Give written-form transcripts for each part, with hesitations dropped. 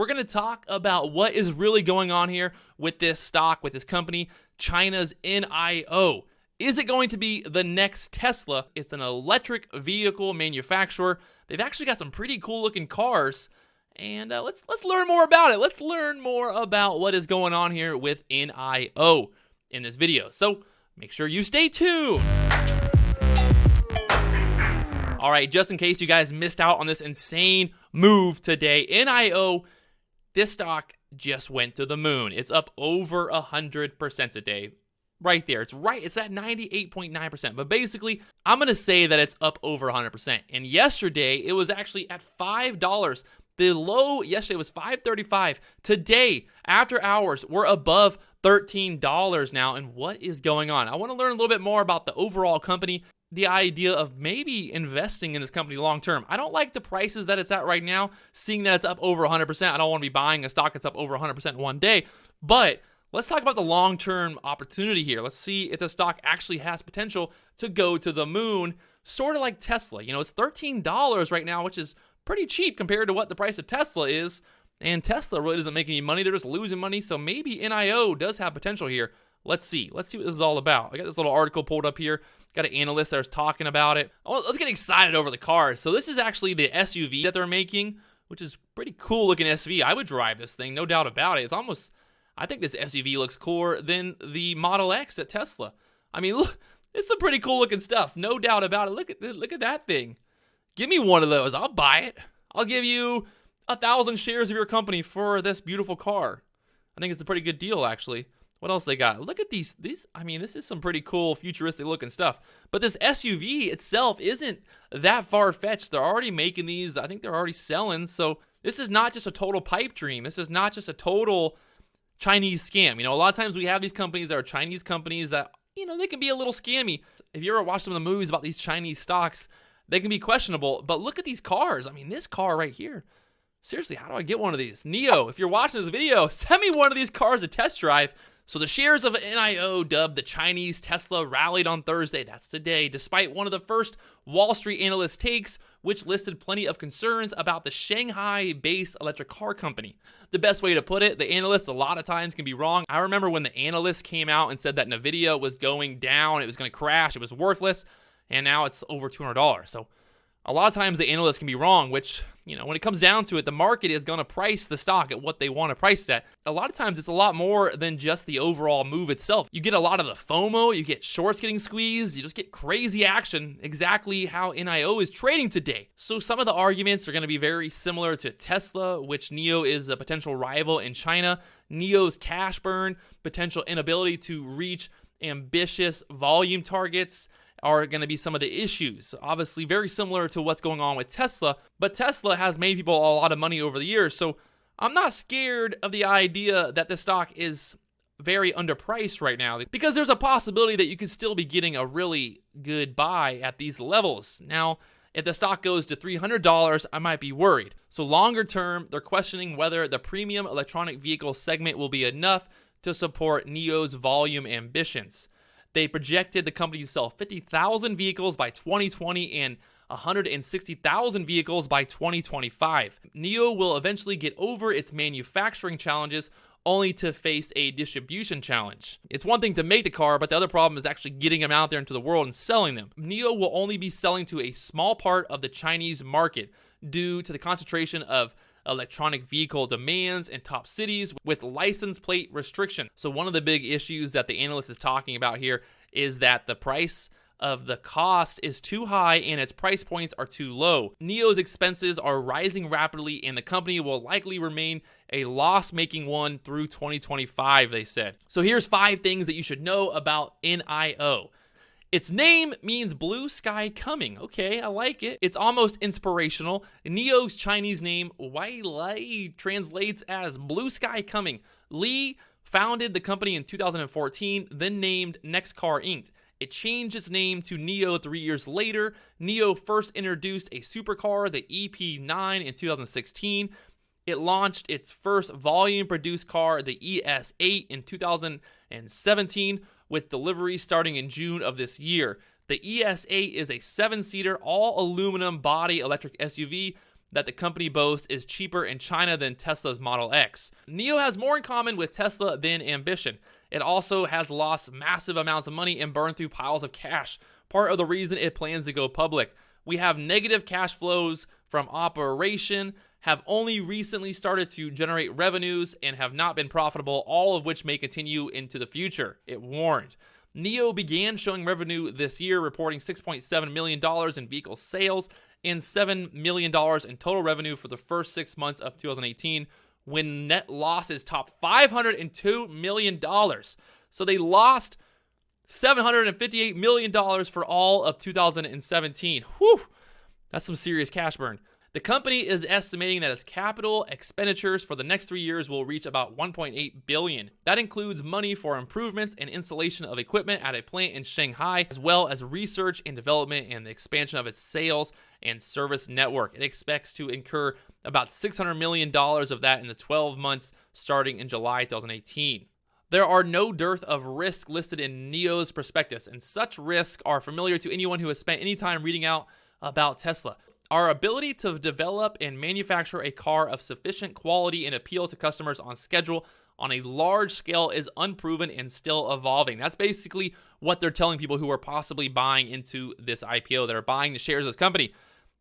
we're going to talk about what is really going on here with this stock, with this company, China's NIO. Is it going to be the next Tesla? It's an electric vehicle manufacturer. They've actually got some pretty cool looking cars. And let's learn more about it. Let's learn more about what is going on here with NIO in this video. So make sure you stay tuned. All right, just in case you guys missed out on this insane move today, NIO, this stock just went to the moon. It's up over 100% today. Right there. It's at 98.9%. But basically, I'm going to say that it's up over 100%. And yesterday, it was actually at $5. The low yesterday was $5.35. Today, after hours, we're above $13 now. And what is going on? I want to learn a little bit more about the overall company, the idea of maybe investing in this company long term. I don't like the prices that it's at right now, seeing that it's up over 100%. I don't want to be buying a stock that's up over 100% one day. But let's talk about the long-term opportunity here. Let's see if the stock actually has potential to go to the moon, sort of like Tesla. You know, it's $13 right now, which is pretty cheap compared to what the price of Tesla is. And Tesla really doesn't make any money. They're just losing money. So maybe NIO does have potential here. Let's see. Let's see what this is all about. I got this little article pulled up here. Got an analyst that's talking about it. Oh, let's get excited over the cars. So this is actually the SUV that they're making, which is pretty cool looking SUV. I would drive this thing, no doubt about it. It's almost, I think this SUV looks cooler than the Model X at Tesla. I mean, look, it's some pretty cool looking stuff, no doubt about it. Look at that thing. Give me one of those. I'll buy it. I'll give you 1,000 shares of your company for this beautiful car. I think it's a pretty good deal, actually. What else they got? Look at these. I mean, this is some pretty cool, futuristic looking stuff. But this SUV itself isn't that far-fetched. They're already making these. I think they're already selling. So this is not just a total pipe dream. This is not just a total Chinese scam. You know, a lot of times we have these companies that are Chinese companies that, you know, they can be a little scammy. If you ever watch some of the movies about these Chinese stocks, they can be questionable. But look at these cars. I mean, this car right here. Seriously, how do I get one of these? Neo, if you're watching this video, send me one of these cars to test drive. So the shares of NIO, dubbed the Chinese Tesla, rallied on Thursday, that's today, despite one of the first Wall Street analyst takes, which listed plenty of concerns about the Shanghai-based electric car company. The best way to put it, the analysts a lot of times can be wrong. I remember when the analyst came out and said that NVIDIA was going down, it was going to crash, it was worthless, and now it's over $200. So a lot of times the analysts can be wrong, which, you know, when it comes down to it, the market is going to price the stock at what they want to price it at. A lot of times it's a lot more than just the overall move itself. You get a lot of the FOMO, you get shorts getting squeezed, you just get crazy action, exactly how NIO is trading today. So some of the arguments are going to be very similar to Tesla, which NIO is a potential rival in China. NIO's cash burn, potential inability to reach ambitious volume targets are going to be some of the issues. Obviously very similar to what's going on with Tesla, but Tesla has made people a lot of money over the years, so I'm not scared of the idea that the stock is very underpriced right now, because there's a possibility that you could still be getting a really good buy at these levels. Now, if the stock goes to $300, I might be worried. So longer term, they're questioning whether the premium electronic vehicle segment will be enough to support NIO's volume ambitions. They projected the company to sell 50,000 vehicles by 2020 and 160,000 vehicles by 2025. NIO will eventually get over its manufacturing challenges, only to face a distribution challenge. It's one thing to make the car, but the other problem is actually getting them out there into the world and selling them. NIO will only be selling to a small part of the Chinese market due to the concentration of electronic vehicle demands in top cities with license plate restriction. So one of the big issues that the analyst is talking about here is that the price of the cost is too high and its price points are too low. NIO's expenses are rising rapidly and the company will likely remain a loss-making one through 2025, they said. So here's 5 things that you should know about NIO. Its name means blue sky coming. Okay, I like it. It's almost inspirational. NIO's Chinese name, Wai Lai, translates as blue sky coming. Li founded the company in 2014, then named Next Car Inc. It changed its name to NIO 3 years later. NIO first introduced a supercar, the EP9, in 2016. It launched its first volume-produced car, the ES8, in 2017, with deliveries starting in June of this year. The ES8 is a 7-seater, all-aluminum body electric SUV that the company boasts is cheaper in China than Tesla's Model X. NIO has more in common with Tesla than ambition. It also has lost massive amounts of money and burned through piles of cash, part of the reason it plans to go public. We have negative cash flows from operation, have only recently started to generate revenues, and have not been profitable, all of which may continue into the future, it warned. NIO began showing revenue this year, reporting $6.7 million in vehicle sales and $7 million in total revenue for the first 6 months of 2018, when net losses topped $502 million. So they lost $758 million for all of 2017. Whew, that's some serious cash burn. The company is estimating that its capital expenditures for the next 3 years will reach about $1.8 billion. That includes money for improvements and installation of equipment at a plant in Shanghai, as well as research and development and the expansion of its sales and service network. It expects to incur about $600 million of that in the 12 months starting in July 2018. There are no dearth of risk listed in NIO's prospectus, and such risks are familiar to anyone who has spent any time reading out about Tesla. Our ability to develop and manufacture a car of sufficient quality and appeal to customers on schedule on a large scale is unproven and still evolving. That's basically what they're telling people who are possibly buying into this IPO, that are buying the shares of this company,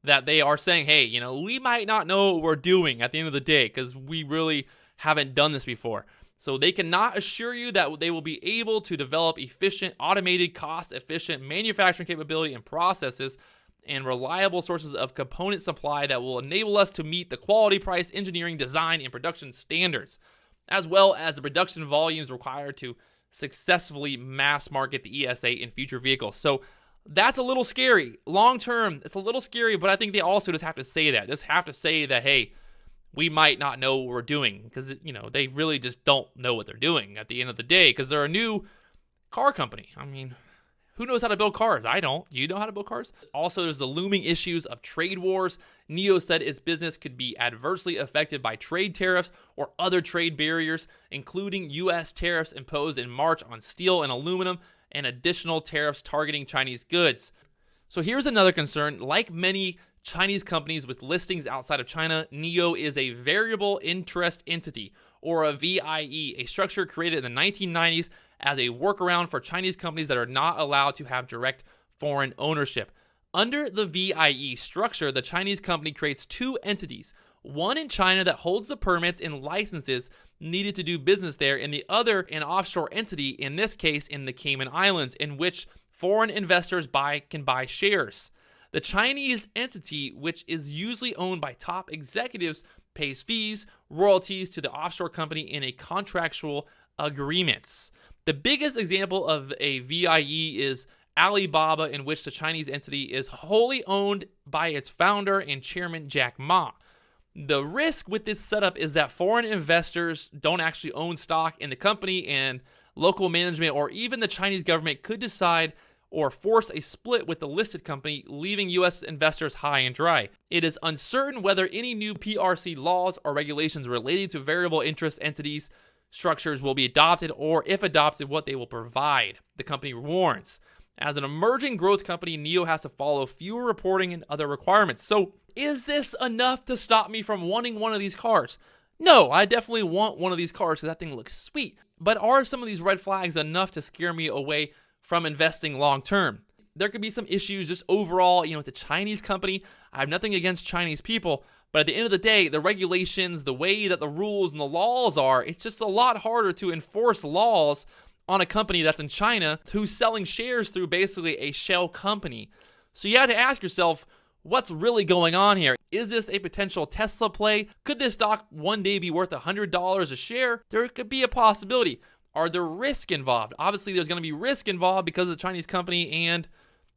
that they are saying, hey, you know, we might not know what we're doing at the end of the day because we really haven't done this before. So they cannot assure you that they will be able to develop efficient, automated, cost-efficient manufacturing capability and processes and reliable sources of component supply that will enable us to meet the quality, price, engineering, design, and production standards, as well as the production volumes required to successfully mass market the ES8 in future vehicles. So that's a little scary. Long term, it's a little scary, but I think they also just have to say that. Just have to say that, hey, we might not know what we're doing, because, you know, they really just don't know what they're doing at the end of the day, because they're a new car company. I mean, who knows how to build cars? I don't. Do you know how to build cars? Also, there's the looming issues of trade wars. NIO said its business could be adversely affected by trade tariffs or other trade barriers, including U.S. tariffs imposed in March on steel and aluminum, and additional tariffs targeting Chinese goods. So here's another concern. Like many Chinese companies with listings outside of China, NIO is a variable interest entity, or a VIE, a structure created in the 1990s as a workaround for Chinese companies that are not allowed to have direct foreign ownership. Under the VIE structure, the Chinese company creates two entities, one in China that holds the permits and licenses needed to do business there, and the other an offshore entity, in this case in the Cayman Islands, in which foreign investors can buy shares. The Chinese entity, which is usually owned by top executives, pays fees, royalties to the offshore company in a contractual agreements. The biggest example of a VIE is Alibaba, in which the Chinese entity is wholly owned by its founder and chairman, Jack Ma. The risk with this setup is that foreign investors don't actually own stock in the company, and local management or even the Chinese government could decide or force a split with the listed company, leaving U.S. investors high and dry. It is uncertain whether any new PRC laws or regulations related to variable interest entities structures will be adopted, or if adopted, what they will provide, the company warns. As an emerging growth company, NIO has to follow fewer reporting and other requirements. So is this enough to stop me from wanting one of these cars? No, I definitely want one of these cars because that thing looks sweet. But are some of these red flags enough to scare me away from investing long term? There could be some issues just overall, with the Chinese company. I have nothing against Chinese people, but at the end of the day, the regulations, the way that the rules and the laws are, it's just a lot harder to enforce laws on a company that's in China who's selling shares through basically a shell company. So you have to ask yourself, what's really going on here? Is this a potential Tesla play? Could this stock one day be worth $100 a share? There could be a possibility. Are there risk involved? Obviously, there's going to be risk involved because of the Chinese company, and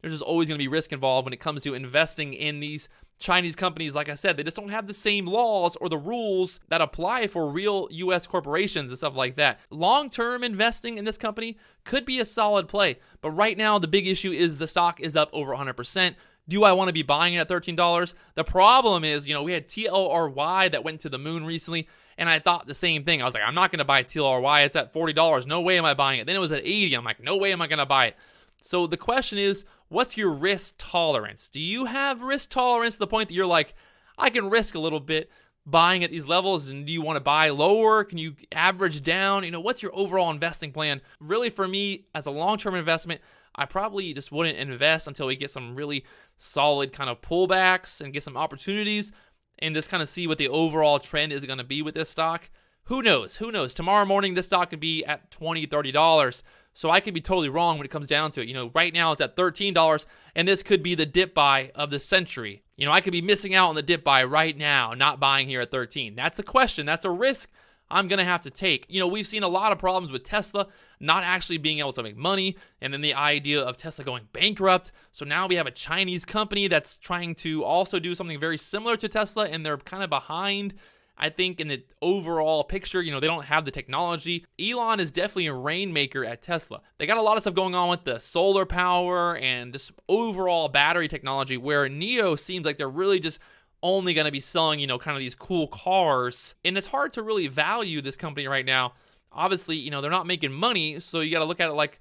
there's just always going to be risk involved when it comes to investing in these Chinese companies. Like I said, they just don't have the same laws or the rules that apply for real U.S. corporations and stuff like that. Long-term investing in this company could be a solid play, but right now the big issue is the stock is up over 100%. Do I want to be buying it at $13? The problem is, we had TLRY that went to the moon recently, and I thought the same thing. I was like, I'm not going to buy TLRY. It's at $40. No way am I buying it. Then it was at $80. I'm like, no way am I going to buy it. So the question is, what's your risk tolerance? Do you have risk tolerance to the point that you're like, I can risk a little bit buying at these levels. And do you want to buy lower? Can you average down? What's your overall investing plan? Really, for me, as a long-term investment, I probably just wouldn't invest until we get some really solid kind of pullbacks and get some opportunities and just kind of see what the overall trend is going to be with this stock. Who knows? Who knows? Tomorrow morning, this stock could be at $20, $30. So I could be totally wrong when it comes down to it. Right now it's at $13, and this could be the dip buy of the century. I could be missing out on the dip buy right now, not buying here at 13. That's a question. That's a risk I'm going to have to take. We've seen a lot of problems with Tesla not actually being able to make money, and then the idea of Tesla going bankrupt. So now we have a Chinese company that's trying to also do something very similar to Tesla, and they're kind of behind, I think, in the overall picture. They don't have the technology. Elon is definitely a rainmaker at Tesla. They got a lot of stuff going on with the solar power and just overall battery technology, where NIO seems like they're really just only going to be selling, kind of these cool cars. And it's hard to really value this company right now. Obviously, they're not making money, so you got to look at it like,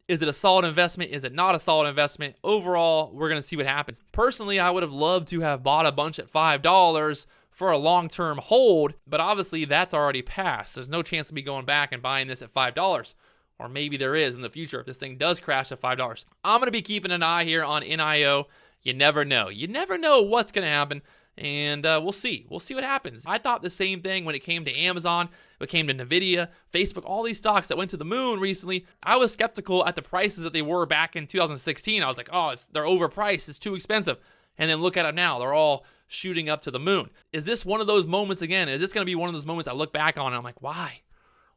is it a solid investment? Is it not a solid investment? Overall, we're going to see what happens. Personally, I would have loved to have bought a bunch at $5 for a long-term hold, but obviously that's already passed. There's no chance of me going back and buying this at $5, or maybe there is in the future if this thing does crash at $5. I'm going to be keeping an eye here on NIO. You never know. You never know what's going to happen, and we'll see. We'll see what happens. I thought the same thing when it came to Amazon, when it came to Nvidia, Facebook, all these stocks that went to the moon recently. I was skeptical at the prices that they were back in 2016. I was like, oh, they're overpriced. It's too expensive. And then look at them now. They're all shooting up to the moon. Is this one of those moments again? Is this going to be one of those moments I look back on and I'm like, why?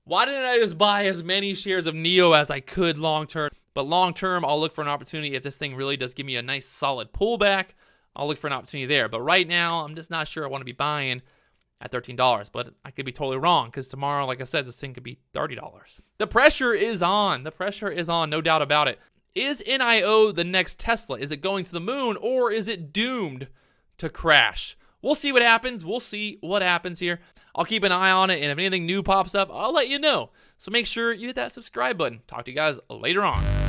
Why didn't I just buy as many shares of NIO as I could long term? But long term, I'll look for an opportunity. If this thing really does give me a nice solid pullback, I'll look for an opportunity there. But right now, I'm just not sure I want to be buying at $13. But I could be totally wrong, because tomorrow, like I said, this thing could be $30. The pressure is on. The pressure is on, no doubt about it. Is NIO the next Tesla? Is it going to the moon, or is it doomed to crash? We'll see what happens. We'll see what happens here. I'll keep an eye on it, and if anything new pops up, I'll let you know. So make sure you hit that subscribe button. Talk to you guys later on.